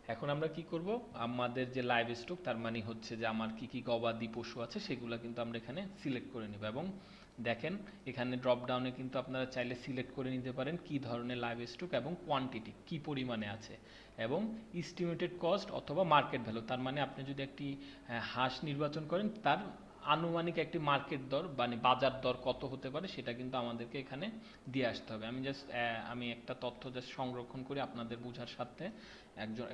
এখন আমরা কি করব, আমাদের যে লাইভ স্টক তার মানে হচ্ছে যে আমার কি কি গবাদি পশু আছে সেগুলো কিন্তু আমরা এখানে সিলেক্ট করে নেব। এবং দেখেন এখানে ড্রপ ডাউনে কিন্তু আপনারা চাইলে সিলেক্ট করে নিতে পারেন কি ধরনের লাইভ স্টক এবং কোয়ান্টিটি কি পরিমাণে আছে, এবং ইস্টিমেটেড কস্ট অথবা মার্কেট ভ্যালু, তার মানে আপনি যদি একটি হাঁস নির্বাচন করেন তার আনুমানিক একটি মার্কেট দর মানে বাজার দর কত হতে পারে সেটা কিন্তু আমাদেরকে এখানে দিয়ে আসতে হবে। আমি একটা তথ্য জাস্ট সংরক্ষণ করে আপনাদের বোঝার সাথে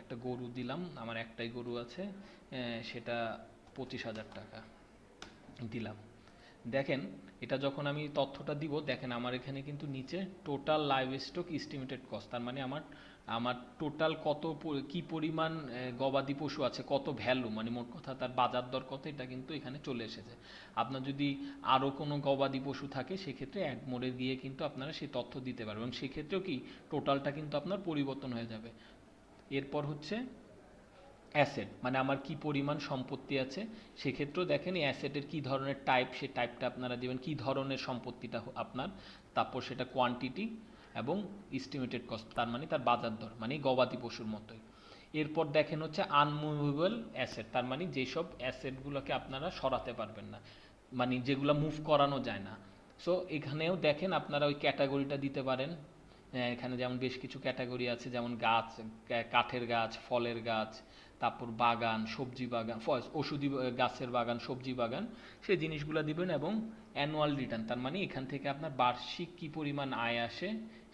একটা গরু দিলাম, আমার একটাই গরু আছে, সেটা 25,000 টাকা দিলাম। দেখেন এটা যখন আমি তথ্যটা দিব, দেখেন আমার এখানে কিন্তু নিচে total live stock estimated cost, তার মানে আমার আমার টোটাল কি পরিমাণ গবাদি পশু আছে, কত ভ্যালু মানে মোট কথা তার বাজার দর কত, এটা কিন্তু এখানে চলে এসেছে। আপনার যদি আরও কোনো গবাদি পশু থাকে সেক্ষেত্রে অ্যাড মোডে গিয়ে কিন্তু আপনারা সেই তথ্য দিতে পারবেন, এবং সেক্ষেত্রেও কি টোটালটা কিন্তু আপনার পরিবর্তন হয়ে যাবে। এরপর হচ্ছে অ্যাসেট, মানে আমার কি পরিমাণ সম্পত্তি আছে, সেক্ষেত্রেও দেখেন এই অ্যাসেটের কী ধরনের টাইপ, সেই টাইপটা আপনারা দেবেন কী ধরনের সম্পত্তিটা আপনার, তারপর সেটা কোয়ান্টিটি এবং এস্টিমেটেড কস্ট, তার মানে তার বাজার দর, মানে গবাদি পশুর মতোই। এরপর দেখেন হচ্ছে আনমুভেবল অ্যাসেট, তার মানে যেসব অ্যাসেটগুলোকে আপনারা সরাতে পারবেন না, মানে যেগুলো মুভ করানো যায় না। সো এখানেও দেখেন আপনারা ওই ক্যাটাগরিটা দিতে পারেন। এখানে যেমন বেশ কিছু ক্যাটাগরি আছে, যেমন গাছ, কাঠের গাছ, ফলের গাছ, তারপর বাগান, সবজি বাগান, ওষুধি গাছের বাগান, সবজি বাগান, সেই জিনিসগুলো দিবেন। এবং অ্যানুয়াল রিটার্ন, তার মানে এখান থেকে আপনার বার্ষিক কি পরিমাণ আয় আসে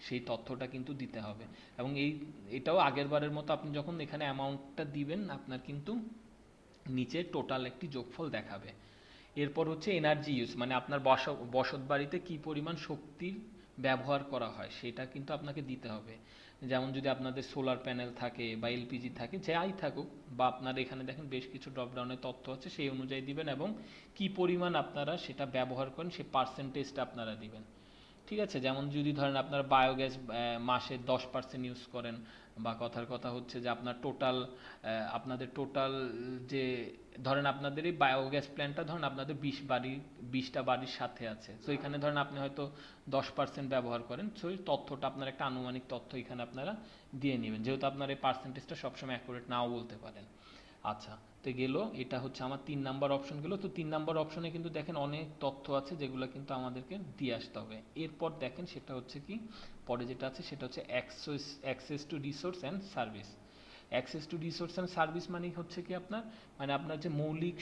সেই তথ্যটা কিন্তু দিতে হবে। এবং এটাও আগের বারের মতো আপনি যখন এখানে অ্যামাউন্টটা দিবেন আপনার কিন্তু নিচে টোটাল একটি যোগফল দেখাবে। এরপর হচ্ছে এনার্জি ইউজ, মানে আপনার বসত বাড়িতে কী পরিমাণ শক্তির ব্যবহার করা হয় সেটা কিন্তু আপনাকে দিতে হবে। যেমন যদি আপনাদের সোলার প্যানেল থাকে বা এলপিজি থাকে, যাই থাকুক, বা আপনার এখানে দেখেন বেশ কিছু ড্রপডাউনের তথ্য আছে সেই অনুযায়ী দিবেন, এবং কি পরিমাণ আপনারা সেটা ব্যবহার করেন সেই পার্সেন্টেজটা আপনারা দিবেন। ঠিক আছে, যেমন যদি ধরেন আপনার বায়োগ্যাস মাসে 10% ইউজ করেন, বা কথার কথা হচ্ছে যে আপনাদের টোটাল যে ধরেন আপনাদের এই বায়োগ্যাস প্ল্যান্টটা ধরেন আপনাদের 20টা বাড়ির সাথে আছে, তো এখানে ধরেন আপনি হয়তো 10% ব্যবহার করেন, সো এই তথ্যটা আপনার একটা আনুমানিক তথ্য এখানে আপনারা দিয়ে নেবেন, যেহেতু আপনার এই পার্সেন্টেজটা সবসময় অ্যাকুরেট নাও বলতে পারেন। আচ্ছা, তো গেল, এটা হচ্ছে আমার 3 নাম্বার অপশন গেল। তো 3 নাম্বার অপশনে কিন্তু দেখেন অনেক তথ্য আছে যেগুলো কিন্তু আমাদেরকে দিয়ে আসতে হবে। এরপর দেখেন সেটা হচ্ছে কি, পরে যেটা আছে সেটা হচ্ছে access to resource and service. Access to resource and service মানে হচ্ছে কি আপনার, মানে আপনার যে মৌলিক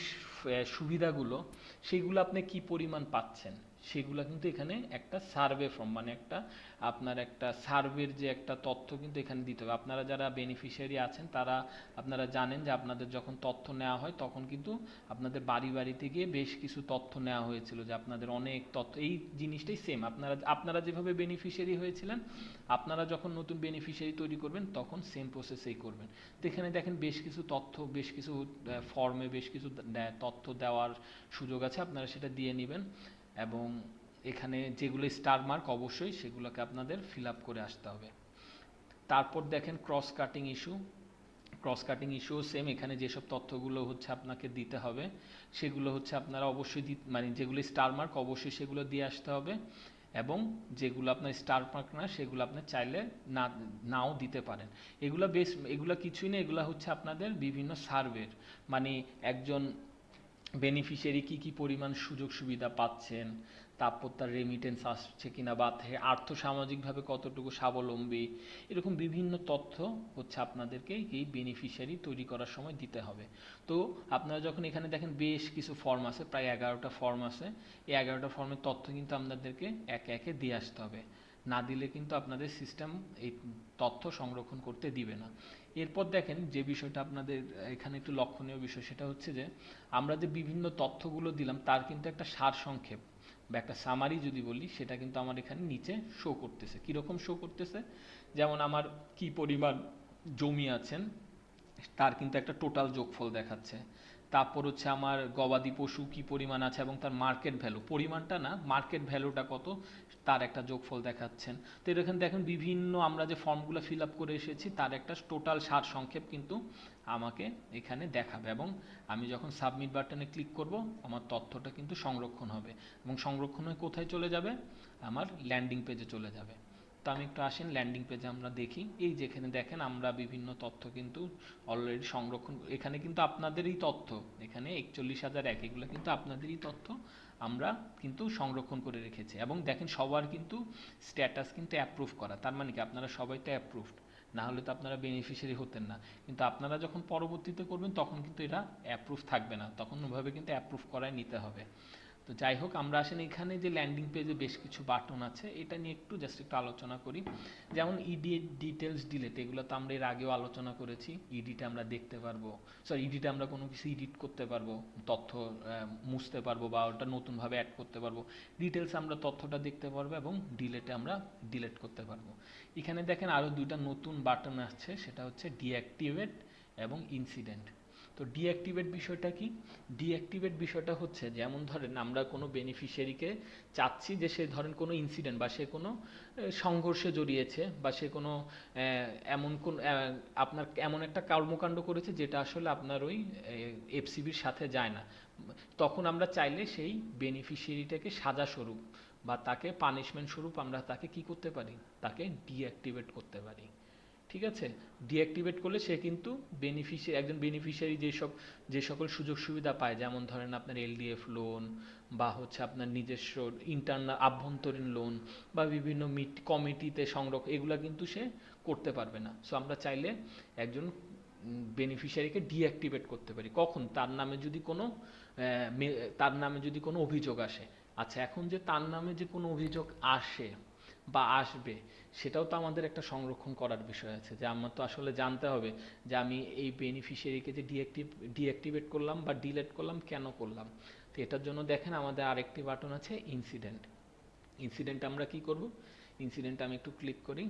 সুবিধাগুলো সেগুলো আপনি কি পরিমাণ পাচ্ছেন সেগুলো কিন্তু এখানে একটা সার্ভে ফর্ম, মানে আপনার একটা সার্ভের যে একটা তথ্য কিন্তু এখানে দিতে হবে। আপনারা যারা বেনিফিশিয়ারি আছেন তারা আপনারা জানেন যে আপনাদের যখন তথ্য নেওয়া হয় তখন কিন্তু আপনাদের বাড়ি বাড়িতে গিয়ে বেশ কিছু তথ্য নেওয়া হয়েছিল, যে আপনাদের অনেক তথ্য, এই জিনিসটাই সেম আপনারা আপনারা যেভাবে বেনিফিশিয়ারি হয়েছিলেন, আপনারা যখন নতুন বেনিফিশিয়ারি তৈরি করবেন তখন সেম প্রসেসেই করবেন। তো এখানে দেখেন বেশ কিছু তথ্য, বেশ কিছু ফর্মে বেশ কিছু তথ্য দেওয়ার সুযোগ আছে, আপনারা সেটা দিয়ে নেবেন। এবং এখানে যেগুলো স্টার মার্ক অবশ্যই সেগুলোকে আপনাদের ফিল আপ করে আসতে হবে। তারপর দেখেন ক্রস কাটিং ইস্যু সেম, এখানে যেসব তথ্যগুলো হচ্ছে আপনাকে দিতে হবে সেগুলো হচ্ছে আপনারা অবশ্যই মানে যেগুলো স্টার মার্ক অবশ্যই সেগুলো দিয়ে আসতে হবে, এবং যেগুলো আপনার স্টার মার্ক না সেগুলো আপনি চাইলে না নাও দিতে পারেন। এগুলো কিছুই না, এগুলো হচ্ছে আপনাদের বিভিন্ন সার্ভের, মানে একজন বেনিফিশিয়ারি কি কি পরিমাণ সুযোগ সুবিধা পাচ্ছেন, তারপর তার রেমিটেন্স আসছে কিনা, বা আর্থসামাজিকভাবে কতটুকু স্বাবলম্বী, এরকম বিভিন্ন তথ্য হচ্ছে আপনাদেরকে এই বেনিফিশিয়ারি তৈরি করার সময় দিতে হবে। তো আপনারা যখন এখানে দেখেন বেশ কিছু ফর্ম আছে, প্রায় 11টা ফর্ম আছে, এই 11টা ফর্মের তথ্য কিন্তু আপনাদেরকে একে একে দিয়ে আসতে হবে, না দিলে কিন্তু আপনাদের সিস্টেম এই তথ্য সংরক্ষণ করতে দিবে না। এরপর দেখেন যে বিষয়টা আপনাদের এখানে একটু লক্ষণীয় বিষয়, সেটা হচ্ছে যে আমরা যে বিভিন্ন তথ্যগুলো দিলাম তার কিন্তু একটা সারসংক্ষেপ বা একটা সামারি যদি বলি, সেটা কিন্তু আমার এখানে নিচে শো করতেছে। কীরকম শো করতেছে, যেমন আমার কি পরিমাণ জমি আছেন তার কিন্তু একটা টোটাল যোগফল দেখাচ্ছে। তারপর হচ্ছে আমার গবাদি পশু কি পরিমাণ আছে এবং তার মার্কেট ভ্যালু, পরিমাণটা না মার্কেট ভ্যালুটা কত, তার একটা যোগফল দেখাচ্ছেন। তো এখানে দেখেন বিভিন্ন আমরা যে ফর্মগুলো ফিল আপ করে এসেছি তার একটা টোটাল সার সংক্ষেপ কিন্তু আমাকে এখানে দেখাবে, এবং আমি যখন সাবমিট বাটনে ক্লিক করব আমার তথ্যটা কিন্তু সংরক্ষণ হবে, এবং সংরক্ষণ হয়ে কোথায় চলে যাবে, আমার ল্যান্ডিং পেজে চলে যাবে। তো আমি একটু আসেন ল্যান্ডিং পেজে আমরা দেখি, এই যেখানে দেখেন আমরা বিভিন্ন তথ্য কিন্তু অলরেডি সংরক্ষণ, এখানে কিন্তু আপনাদেরই তথ্য, এখানে 41,001 এগুলো কিন্তু আপনাদেরই তথ্য, আমরা কিন্তু সংরক্ষণ করে রেখেছি। এবং দেখেন সবার কিন্তু স্ট্যাটাস কিন্তু অ্যাপ্রুভ করা, তার মানে কি আপনারা সবাই তো অ্যাপ্রুভড, না হলে তো আপনারা বেনিফিশিয়ারি হতেন না। কিন্তু আপনারা যখন পরবর্তীতে করবেন তখন কিন্তু এটা অ্যাপ্রুভ থাকবে না, তখন ওভাবে কিন্তু অ্যাপ্রুভ করায় নিতে হবে। তো যাই হোক, আমরা আসেন এখানে যে ল্যান্ডিং পেজে বেশ কিছু বাটন আছে, এটা নিয়ে একটু জাস্ট একটু আলোচনা করি। যেমন ইডিট, ডিটেলস, ডিলেট, এগুলো তো আমরা এর আগেও আলোচনা করেছি। ইডিটে আমরা দেখতে পারবো, সরি ইডিটে আমরা কোনো কিছু এডিট করতে পারবো, তথ্য মুছতে পারবো বা ওটা নতুনভাবে অ্যাড করতে পারবো। ডিটেলস আমরা তথ্যটা দেখতে পারবো এবং ডিলেটে আমরা ডিলেট করতে পারবো। এখানে দেখেন আরও দুইটা নতুন বাটন আসছে, সেটা হচ্ছে ডিঅ্যাক্টিভেট এবং ইনসিডেন্ট। তো ডিঅ্যাক্টিভেট বিষয়টা কি? ডিঅ্যাক্টিভেট বিষয়টা হচ্ছে, যেমন ধরেন আমরা কোনো বেনিফিশিয়ারিকে চাচ্ছি যে সে ধরেন কোনো ইনসিডেন্ট বা সে কোনো সংঘর্ষে জড়িয়েছে বা সে কোনো এমন কোন আপনার এমন একটা কর্মকাণ্ড করেছে যেটা আসলে আপনার ওই এফসিবির সাথে যায় না, তখন আমরা চাইলে সেই বেনিফিশিয়ারিটাকে সাজা স্বরূপ বা তাকে পানিশমেন্ট স্বরূপ আমরা তাকে কি করতে পারি, তাকে ডিঅ্যাক্টিভেট করতে পারি। ঠিক আছে, ডিঅ্যাক্টিভেট করলে সে কিন্তু একজন বেনিফিশিয়ারি যে সকল সুযোগ সুবিধা পায়, যেমন ধরেন আপনার এলডিএফ লোন বা হচ্ছে আপনার নিজস্ব ইন্টারনাল আভ্যন্তরীণ লোন বা বিভিন্ন কমিটিতে সংরক্ষণ, এগুলা কিন্তু সে করতে পারবে না। সো আমরা চাইলে একজন বেনিফিশিয়ারিকে ডিঅ্যাক্টিভেট করতে পারি কখন, তার নামে যদি কোনো অভিযোগ আসে। আচ্ছা, এখন যে তার নামে যে কোনো অভিযোগ আসে বা আসবে, সেটাও তো আমাদের একটা সংরক্ষণ করার বিষয় আছে, যে আমার তো আসলে জানতে হবে যে আমি এই বেনিফিশিয়ারিকে যে ডিঅ্যাক্টিভেট করলাম বা ডিলেট করলাম, কেন করলাম। তো এটার জন্য দেখেন আমাদের আরেকটি বাটন আছে ইনসিডেন্ট। ইনসিডেন্ট আমরা কি করব, ইনসিডেন্ট আমি একটু ক্লিক করি।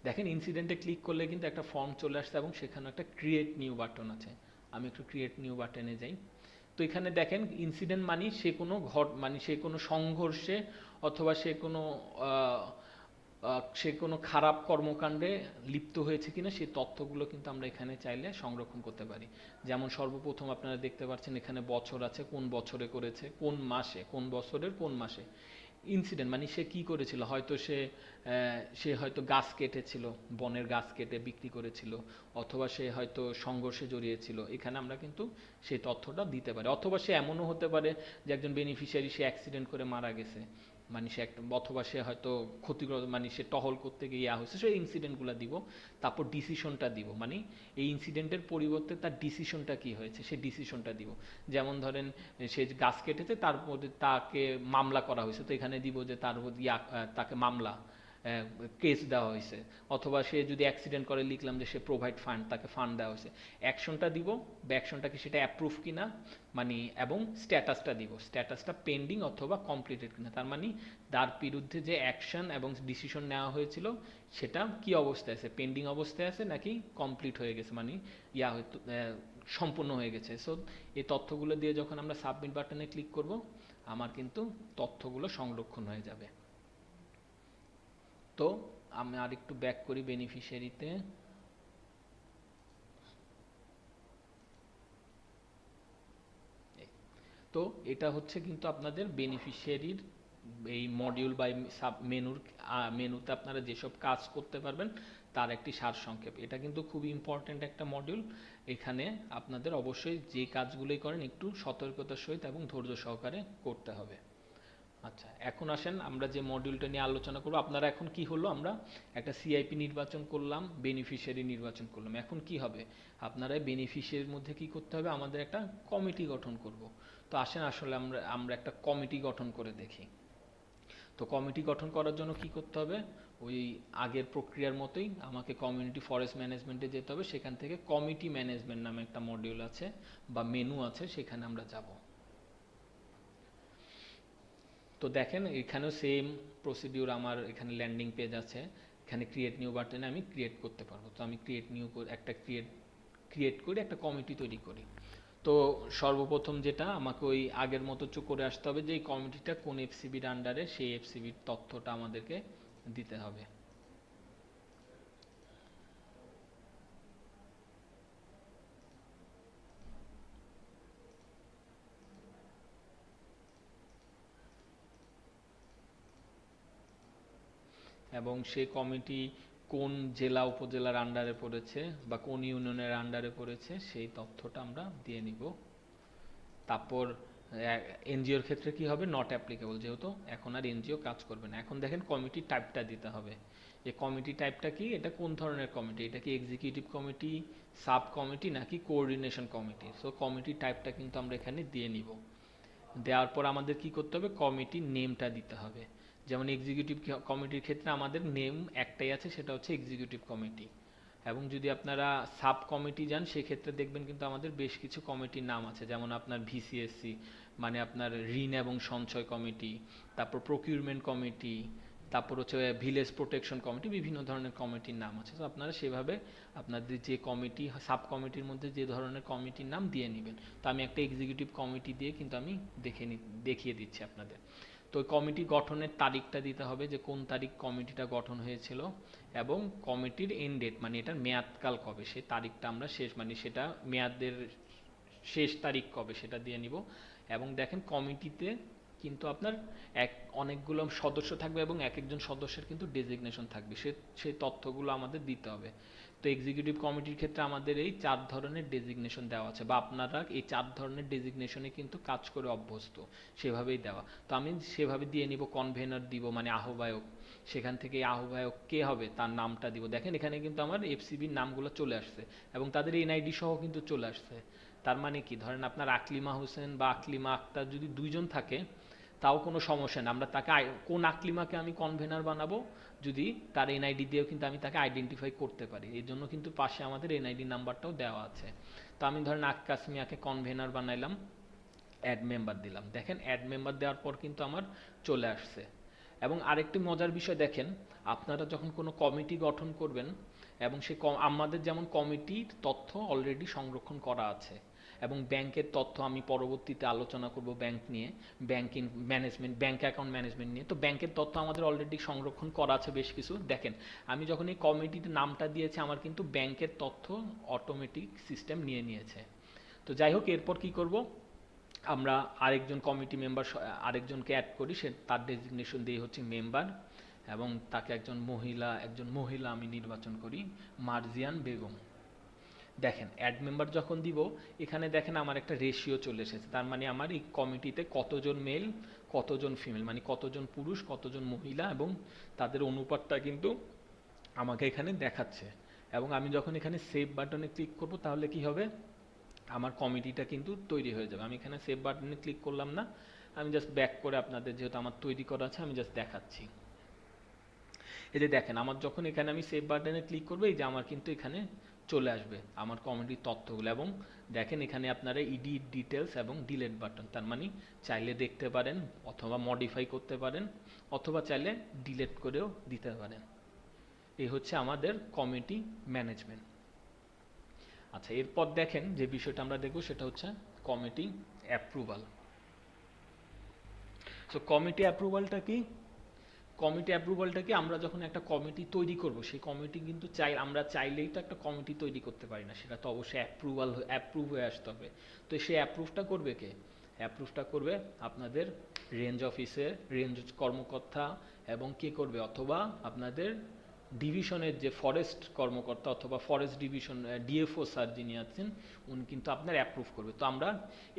দেখেন ইনসিডেন্টে ক্লিক করলে কিন্তু একটা ফর্ম চলে আসছে এবং সেখানে একটা ক্রিয়েট নিউ বাটন আছে। আমি একটু ক্রিয়েট নিউ বাটনে যাই। তো এখানে দেখেন ইনসিডেন্ট মানে সে কোনো সংঘর্ষে অথবা সে কোনো খারাপ কর্মকাণ্ডে লিপ্ত হয়েছে কিনা সেই তথ্যগুলো কিন্তু আমরা এখানে চাইলে সংরক্ষণ করতে পারি। যেমন সর্বপ্রথম আপনারা দেখতে পাচ্ছেন এখানে বছর আছে, কোন বছরে করেছে, কোন মাসে, কোন বছরের কোন মাসে। ইনসিডেন্ট মানে সে কি করেছিল, হয়তো সে হয়তো গাছ কেটেছিল, বনের গাছ কেটে বিক্রি করেছিল, অথবা সে হয়তো সংঘর্ষে জড়িয়েছিল, এখানে আমরা কিন্তু সেই তথ্যটা দিতে পারি। অথবা সে এমনও হতে পারে যে একজন বেনিফিশিয়ারি সে অ্যাক্সিডেন্ট করে মারা গেছে, মানে সে একটা, অথবা সে হয়তো ক্ষতিগ্রস্ত, মানে সে টহল করতে গিয়ে হয়েছে, সেই ইনসিডেন্টগুলো দিব। তারপর ডিসিশনটা দিব, মানে এই ইনসিডেন্টের পরিবর্তে তার ডিসিশনটা কি হয়েছে সেই ডিসিশনটা দিব। যেমন ধরেন সে গাছ কেটেছে, তারপর তাকে মামলা করা হয়েছে, তো এখানে দিব যে তাকে মামলা কেস দেওয়া হয়েছে। অথবা সে যদি অ্যাক্সিডেন্ট করে লিখলাম যে সে প্রোভাইড ফান্ড, তাকে ফান্ড দেওয়া হয়েছে। অ্যাকশনটা দিব বা অ্যাকশনটা কি সেটা অ্যাপ্রুভ কিনা, মানে এবং স্ট্যাটাসটা দিব, স্ট্যাটাসটা পেন্ডিং অথবা কমপ্লিটেড কিনা, তার মানে তার বিরুদ্ধে যে অ্যাকশন এবং ডিসিশন নেওয়া হয়েছিল সেটা কি অবস্থায় আছে, পেন্ডিং অবস্থায় আছে নাকি কমপ্লিট হয়ে গেছে, মানে হয়তো সম্পূর্ণ হয়ে গেছে। সো এই তথ্যগুলো দিয়ে যখন আমরা সাবমিট বাটনে ক্লিক করব, আমার কিন্তু তথ্যগুলো সংরক্ষণ হয়ে যাবে। তো আমি আরেকটু ব্যাক করি বেনিফিশিয়ারিতে। তো এটা হচ্ছে কিন্তু আপনাদের বেনিফিশিয়ারির এই মডিউল বা সাব মেনুতে আপনারা যেসব কাজ করতে পারবেন তার একটি সারসংক্ষেপ। এটা কিন্তু খুব ইম্পর্ট্যান্ট একটা মডিউল। এখানে আপনাদের অবশ্যই যে কাজগুলোই করেন একটু সতর্কতার সহিত এবং ধৈর্য সহকারে করতে হবে। আচ্ছা, এখন আসেন আমরা যে মডিউলটা নিয়ে আলোচনা করব। আপনারা এখন কি হলো, আমরা একটা সিআইপি নির্বাচন করলাম, বেনিফিশিয়ারি নির্বাচন করলাম। এখন কি হবে, আপনারা বেনিফিশিয়ারির মধ্যে কি করতে হবে, আমাদের একটা কমিটি গঠন করব। তো আসেন আসলে আমরা একটা কমিটি গঠন করে দেখি। তো কমিটি গঠন করার জন্য কি করতে হবে, ওই আগের প্রক্রিয়ার মতোই আমাকে কমিউনিটি ফরেস্ট ম্যানেজমেন্টে যেতে হবে। সেখান থেকে কমিটি ম্যানেজমেন্ট নামে একটা মডিউল আছে বা মেনু আছে, সেখানে আমরা যাব। তো দেখেন এখানেও সেম প্রসিডিউর, আমার এখানে ল্যান্ডিং পেজ আছে, এখানে ক্রিয়েট নিউ বাটনে আমি ক্রিয়েট করতে পারবো। তো আমি ক্রিয়েট করি, একটা কমিটি তৈরি করি। তো সর্বপ্রথম যেটা আমাকে ওই আগের মতো করে আসতে হবে যে এই কমিটিটা কোন এফসিবির আন্ডারে, সেই এফসিবির তথ্যটা আমাদেরকে দিতে হবে। এবং সেই কমিটি কোন জেলা উপজেলার আন্ডারে পড়েছে বা কোন ইউনিয়নের আন্ডারে পড়েছে সেই তথ্যটা আমরা দিয়ে নিব। তারপর এনজিওর ক্ষেত্রে কি হবে, নট অ্যাপ্লিকেবল, যেহেতু এখন আর এনজিও কাজ করবে না। এখন দেখেন কমিটি টাইপটা দিতে হবে। এই কমিটি টাইপটা কি, এটা কোন ধরনের কমিটি, এটা কি এক্সিকিউটিভ কমিটি, সাব কমিটি নাকি কোঅর্ডিনেশন কমিটি। সো কমিটি টাইপটা কিন্তু আমরা এখানে দিয়ে নিব। দেওয়ার পর আমাদের কি করতে হবে, কমিটির নেমটা দিতে হবে। যেমন এক্সিকিউটিভ কমিটির ক্ষেত্রে আমাদের নেম একটাই আছে, সেটা হচ্ছে এক্সিকিউটিভ কমিটি। এবং যদি আপনারা সাব কমিটি যান সেক্ষেত্রে দেখবেন কিন্তু আমাদের বেশ কিছু কমিটির নাম আছে, যেমন আপনার ভিসিএসসি মানে আপনার ঋণ এবং সঞ্চয় কমিটি, তারপর প্রকিউরমেন্ট কমিটি, তারপর হচ্ছে ভিলেজ প্রোটেকশন কমিটি, বিভিন্ন ধরনের কমিটির নাম আছে। তো আপনারা সেভাবে আপনাদের যে কমিটি, সাব কমিটির মধ্যে যে ধরনের কমিটির নাম দিয়ে নেবেন। তো আমি একটা এক্সিকিউটিভ কমিটি দিয়ে কিন্তু আমি দেখিয়ে দিচ্ছি আপনাদের। তো কমিটি গঠনের তারিখটা দিতে হবে, যে কোন তারিখ কমিটিটা গঠন হয়েছিল, এবং কমিটির এন্ড ডেট মানে এটার মেয়াদকাল কবে, সেই তারিখটা আমরা শেষ মানে সেটা মেয়াদের শেষ তারিখ কবে সেটা দিয়ে নিব। এবং দেখেন কমিটিতে কিন্তু আপনার অনেকগুলো সদস্য থাকবে এবং এক একজন সদস্যের কিন্তু ডেজিগনেশন থাকবে, সেই তথ্যগুলো আমাদের দিতে হবে। তো এক্সিকিউটিভ কমিটির ক্ষেত্রে আমাদের এই 4 ধরনের ডেজিগনেশন দেওয়া আছে, বা আপনারা এই 4 ধরনের ডেজিগনেশনে কিন্তু কাজ করে অভ্যস্ত, সেভাবেই দেওয়া। তো আমি সেভাবে দিয়ে নিব। কনভেনার দিব মানে আহ্বায়ক, সেখান থেকে আহ্বায়ক কে হবে তার নামটা দিব। দেখেন এখানে কিন্তু আমার এফসিবির নামগুলো চলে আসছে এবং তাদের এনআইডি সহ কিন্তু চলে আসছে। তার মানে কি, ধরেন আপনার আকলিমা হোসেন বা আকলিমা আক্তার যদি 2 জন থাকে তাও কোনো সমস্যা না, আমরা তাকে কোন আকলিমাকে আমি কনভেনার বানাবো যদি তার এনআইডি দিয়েও কিন্তু আমি তাকে আইডেন্টিফাই করতে পারি। এই জন্য কিন্তু পাশে আমাদের এনআইডি নাম্বারটাও দেওয়া আছে। তো আমি ধরেন আক্কাস মিয়াকে কনভেনার বানাইলাম, অ্যাড মেম্বার দিলাম। দেখেন অ্যাড মেম্বার দেওয়ার পর কিন্তু আমার চলে আসছে। এবং আরেকটি মজার বিষয় দেখেন, আপনারা যখন কোনো কমিটি গঠন করবেন এবং সে আমাদের যেমন কমিটির তথ্য অলরেডি সংরক্ষণ করা আছে, এবং ব্যাংকের তথ্য আমি পরবর্তীতে আলোচনা করব ব্যাংক নিয়ে, banking management, bank account management নিয়ে। তো ব্যাংকের তথ্য আমাদের অলরেডি সংরক্ষণ করা আছে বেশ কিছু। দেখেন আমি যখন এই কমিটির নামটা দিয়েছি আমার কিন্তু ব্যাংকের তথ্য অটোমেটিক সিস্টেম নিয়ে নিয়েছে। তো যাই হোক, এরপর কি করব, আমরা আরেকজন কমিটি মেম্বার আরেকজনকে অ্যাড করি, সে তার ডেজিগনেশন দিয়ে হচ্ছে মেম্বার, এবং তাকে একজন মহিলা আমি নির্বাচন করি, মার্জিয়ান বেগম। দেখেন অ্যাড মেম্বার যখন দিব এখানে দেখেন আমার একটা রেশিও চলে এসেছে, তার মানে আমার এই কমিটিতে কতজন মেল কতজন ফিমেল মানে কতজন পুরুষ কতজন মহিলা, এবং তাদের অনুপাতটা কিন্তু আমাকে এখানে দেখাচ্ছে। এবং আমি যখন এখানে সেভ বাটনে ক্লিক করব তাহলে কি হবে, আমার কমিটিটা কিন্তু তৈরি হয়ে যাবে। আমি এখানে সেভ বাটনে ক্লিক করলাম না, আমি জাস্ট ব্যাক করে আপনাদের যেহেতু আমার তৈরি করা আছে আমি জাস্ট দেখাচ্ছি। এই যে দেখেন আমার যখন এখানে আমি সেভ বাটনে ক্লিক করবো, এই যে আমার কিন্তু এখানে চলে আসবে আমার কমিটির তথ্যগুলো। এবং দেখেন এখানে আপনারা এডিট ডিটেলস এবং ডিলিট বাটন, তার মানে চাইলে দেখতে পারেন অথবা মডিফাই করতে পারেন অথবা চাইলে ডিলিট করেও দিতে পারেন। এই হচ্ছে আমাদের কমিটি ম্যানেজমেন্ট। আচ্ছা, এরপর দেখেন যে বিষয়টা আমরা দেখব সেটা হচ্ছে কমিটি অ্যাপ্রুভাল। সো কমিটি অ্যাপ্রুভালটা কি, কমিটি অ্যাপ্রুভালটা কি, আমরা যখন একটা কমিটি তৈরি করব সেই কমিটি কিন্তু আমরা চাইলেই তো একটা কমিটি তৈরি করতে পারি না, সেটা তো অবশ্যই অ্যাপ্রুভ হয়ে আসতে হবে। তো সেই অ্যাপ্রুভটা করবে কে, অ্যাপ্রুভটা করবে আপনাদের রেঞ্জ অফিসের রেঞ্জ কর্মকর্তা, এবং কে করবে, অথবা আপনাদের ডিভিশনের যে ফরেস্ট কর্মকর্তা অথবা ফরেস্ট ডিভিশন ডিএফও স্যার যিনি আছেন উনি কিন্তু আপনার অ্যাপ্রুভ করবে। তো আমরা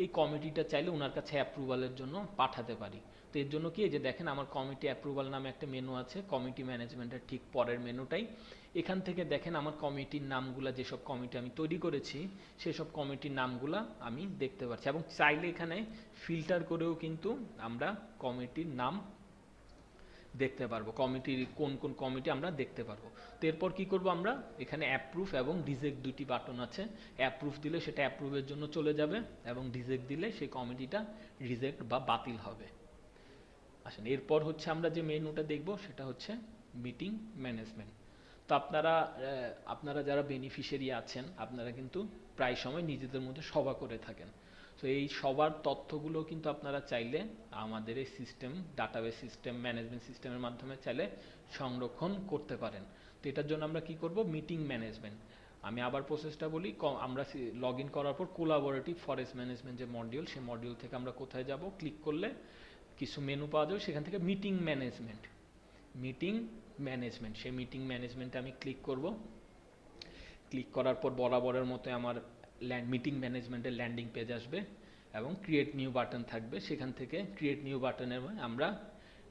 এই কমিটিটা চাইলে ওনার কাছে অ্যাপ্রুভালের জন্য পাঠাতে পারি। তো এর জন্য কি, যে দেখেন আমার কমিটি অ্যাপ্রুভাল নামে একটা মেনু আছে, কমিটি ম্যানেজমেন্টের ঠিক পরের মেনুটাই। এখান থেকে দেখেন আমার কমিটির নামগুলা, যেসব কমিটি আমি তৈরি করেছি সেসব কমিটির নামগুলা আমি দেখতে পাচ্ছি, এবং চাইলে এখানে ফিল্টার করেও কিন্তু আমরা কমিটির নাম দেখতে পারবো, কমিটির কোন কোন কমিটি আমরা দেখতে পারবো। তো এরপর কি করব, আমরা এখানে অ্যাপ্রুভ এবং রিজেক্ট দুটি বাটন আছে। অ্যাপ্রুভ দিলে সেটা অ্যাপ্রুভের জন্য চলে যাবে, এবং রিজেক্ট দিলে সেই কমিটিটা রিজেক্ট বা বাতিল হবে। আসেন এরপর হচ্ছে আমরা যে মেনুটা দেখব সেটা হচ্ছে মিটিং ম্যানেজমেন্ট। তো আপনারা যারা বেনিফিশিয়ারি আছেন আপনারা কিন্তু প্রায় সময় নিজেদের মধ্যে সভা করে থাকেন। তো এই সবার তথ্যগুলো কিন্তু আপনারা চাইলে আমাদের এই সিস্টেম ডাটাবেস সিস্টেম ম্যানেজমেন্ট সিস্টেমের মাধ্যমে চাইলে সংরক্ষণ করতে পারেন। তো এটার জন্য আমরা কি করব, মিটিং ম্যানেজমেন্ট। আমি আবার প্রসেসটা বলি, আমরা লগ ইন করার পর কোলাবোরেটিভ ফরেস্ট ম্যানেজমেন্ট যে মডিউল, সেই মডিউল থেকে আমরা কোথায় যাব, ক্লিক করলে কিছু মেনু পাওয়া যাবে, সেখান থেকে মিটিং ম্যানেজমেন্ট ম্যানেজমেন্ট, সেই মিটিং ম্যানেজমেন্টে আমি ক্লিক করব। ক্লিক করার পর বরাবরের মতো আমার মিটিং ম্যানেজমেন্টের ল্যান্ডিং পেজ আসবে এবং ক্রিয়েট নিউ বাটন থাকবে। সেখান থেকে ক্রিয়েট নিউ বাটনের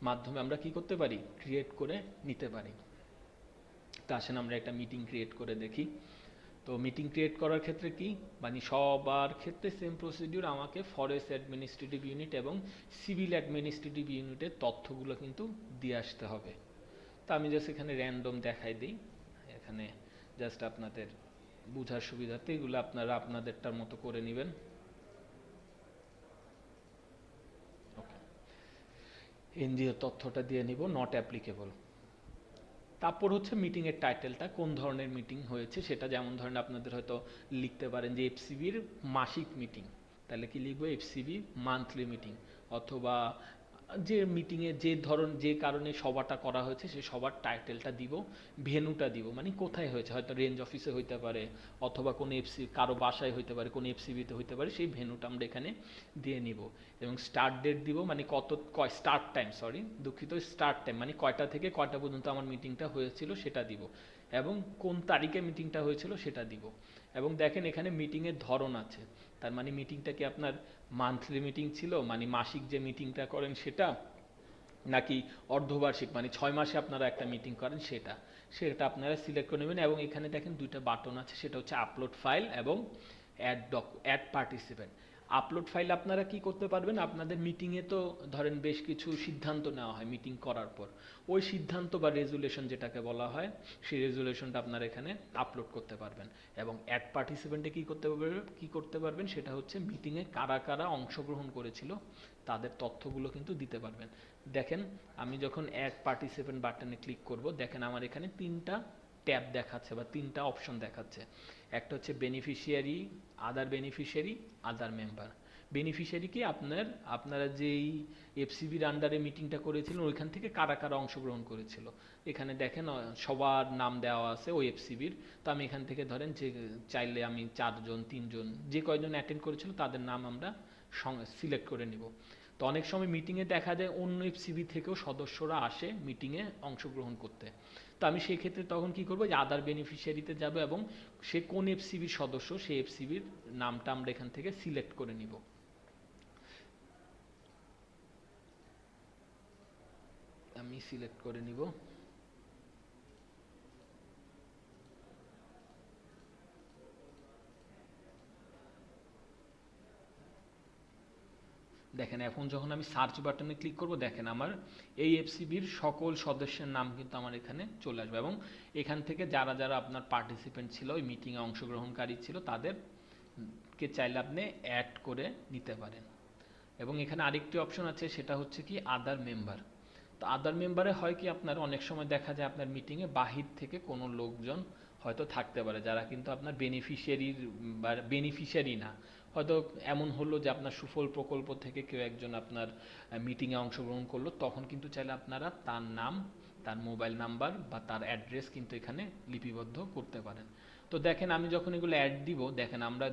মাধ্যমে আমরা কি করতে পারি, ক্রিয়েট করে নিতে পারি। তো আসেন আমরা একটা মিটিং ক্রিয়েট করে দেখি। তো মিটিং ক্রিয়েট করার ক্ষেত্রে কি মানে সবার ক্ষেত্রে সেম প্রসিডিউর, আমাকে ফরেস্ট অ্যাডমিনিস্ট্রেটিভ ইউনিট এবং সিভিল অ্যাডমিনিস্ট্রেটিভ ইউনিটের তথ্যগুলো কিন্তু দিয়ে আসতে হবে। তো আমি জাস্ট এখানে র্যান্ডম দেখাই দিই, এখানে জাস্ট আপনাদের বোঝার সুবিধার্থে এগুলো আপনারা আপনাদেরটার মতো করে নেবেন। ওকে, এনজিও তথ্যটা দিয়ে নিব, নট অ্যাপ্লিকেবল। তারপর হচ্ছে মিটিংয়ের টাইটেলটা, কোন ধরনের মিটিং হয়েছে সেটা, যেমন ধরেন আপনাদের হয়তো লিখতে পারেন যে এফসিবির মাসিক মিটিং, তাহলে কি লিখবো, এফসিবি মান্থলি মিটিং, অথবা যে মিটিংয়ে যে কারণে সভাটা করা হয়েছে সেই সবার টাইটেলটা দিব, ভেন্যুটা দিব, মানে কোথায় হয়েছে, হয়তো রেঞ্জ অফিসে হইতে পারে অথবা কোনো কারো বাসায় হইতে পারে, কোনো এফসিবিতে হইতে পারে, সেই ভেন্যুটা আমরা এখানে দিয়ে নিব। এবং স্টার্ট ডেট দিব, মানে স্টার্ট টাইম, স্টার্ট টাইম মানে কয়টা থেকে কয়টা পর্যন্ত আমার মিটিংটা হয়েছিল সেটা দিব, এবং কোন তারিখে মিটিংটা হয়েছিল সেটা দিব। এবং দেখেন এখানে মিটিংয়ের ধরন আছে, তার মানে মিটিংটা কি আপনার মান্থলি মিটিং ছিল, মানে মাসিক যে মিটিংটা করেন সেটা, নাকি অর্ধবার্ষিক মানে 6 মাসে আপনারা একটা মিটিং করেন সেটা সেটা আপনারা সিলেক্ট করে নেবেন। এবং এখানে দেখেন দুইটা বাটন আছে, সেটা হচ্ছে আপলোড ফাইল এবং অ্যাড পার্টিসিপেন্ট। আপলোড ফাইল আপনারা কি করতে পারবেন, আপনাদের মিটিংয়ে তো ধরেন বেশ কিছু সিদ্ধান্ত নেওয়া হয় মিটিং করার পর, ওই সিদ্ধান্ত বা রেজুলেশন যেটাকে বলা হয় সেই রেজুলেশনটা আপনারা এখানে আপলোড করতে পারবেন। এবং অ্যাড পার্টিসিপেন্টে কি করতে পারবেন সেটা হচ্ছে মিটিংয়ে কারা কারা অংশগ্রহণ করেছিল তাদের তথ্যগুলো কিন্তু দিতে পারবেন। দেখেন আমি যখন অ্যাড পার্টিসিপেন্ট বাটনে ক্লিক করব, দেখেন আমার এখানে 3টা ট্যাব দেখাচ্ছে বা 3টা অপশন দেখাচ্ছে। একটা হচ্ছে বেনিফিশিয়ারি, আদার বেনিফিশিয়ারি, আদার মেম্বার। বেনিফিশিয়ারি কি আপনারা যেই এফসিবির আন্ডারে মিটিংটা করেছিলেন ওইখান থেকে কারা কারা অংশগ্রহণ করেছিল, এখানে দেখেন সবার নাম দেওয়া আছে ওই এফসিবির। তো আমি এখান থেকে ধরেন যে চাইলে আমি 4 জন 3 জন যে কয়জন অ্যাটেন্ড করেছিল তাদের নাম আমরা সিলেক্ট করে নিব। তো অনেক সময় মিটিংয়ে দেখা যায় অন্য এফসিবি থেকেও সদস্যরা আসে মিটিংয়ে অংশগ্রহণ করতে। তো আমি সেই ক্ষেত্রে তখন কি করবো, যে আদার বেনিফিশিয়ারিতে যাব এবং সে কোন এফসিবির সদস্য সেই এফসিবির নামটা আমরা এখান থেকে সিলেক্ট করে নিব। আমি সিলেক্ট করে নিব। দেখেন এখন যখন আমি সার্চ বাটনে ক্লিক করব, দেখেন আমার এই এফসিবির সকল সদস্যের নাম কিন্তু আমার এখানে চলে আসবে। এবং এখান থেকে যারা যারা আপনার পার্টিসিপেন্ট ছিল, ওই মিটিংয়ে অংশগ্রহণকারী ছিল, তাদেরকে চাইলে আপনি অ্যাড করে নিতে পারেন। এবং এখানে আরেকটি অপশন আছে, সেটা হচ্ছে কি আদার মেম্বার। তো আদার মেম্বারে হয় কি, আপনার অনেক সময় দেখা যায় আপনার মিটিংয়ে বাহির থেকে কোনো লোকজন হয়তো থাকতে পারে যারা কিন্তু আপনার বেনিফিশিয়ারি না। হয়তো এমন হলো যে আপনার সুফল প্রকল্প থেকে কেউ একজন আপনার মিটিংয়ে অংশগ্রহণ করলো, তখন কিন্তু চাইলে আপনারা তার নাম, তার মোবাইল নাম্বার বা তার অ্যাড্রেস কিন্তু এখানে লিপিবদ্ধ করতে পারেন। তো দেখেন আমি যখন এগুলো অ্যাড দিব, দেখেন আমরা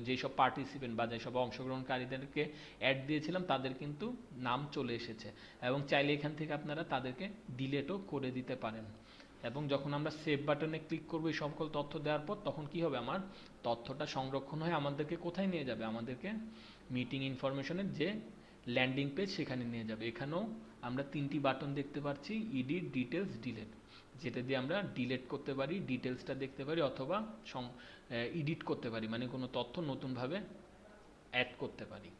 যেসব পার্টিসিপেন্ট বা যেসব অংশগ্রহণকারীদেরকে অ্যাড দিয়েছিলাম তাদের কিন্তু নাম চলে এসেছে। এবং চাইলে এখান থেকে আপনারা তাদেরকে ডিলেটও করে দিতে পারেন। এবং যখন আমরা সেভ বাটনে ক্লিক করবো এই সকল তথ্য দেওয়ার পর, তখন কি হবে, আমার তথ্যটা সংরক্ষণ হয়ে আমাদেরকে কোথায় নিয়ে যাবে, আমাদেরকে মিটিং ইনফরমেশনের যে ল্যান্ডিং পেজ সেখানে নিয়ে যাবে। এখানেও আমরা 3টি বাটন দেখতে পাচ্ছি, এডিট, ডিটেলস, ডিলেট, যেটা দিয়ে আমরা ডিলেট করতে পারি, ডিটেলসটা দেখতে পারি, অথবা এডিট করতে পারি, মানে কোনো তথ্য নতুনভাবে অ্যাড করতে পারি।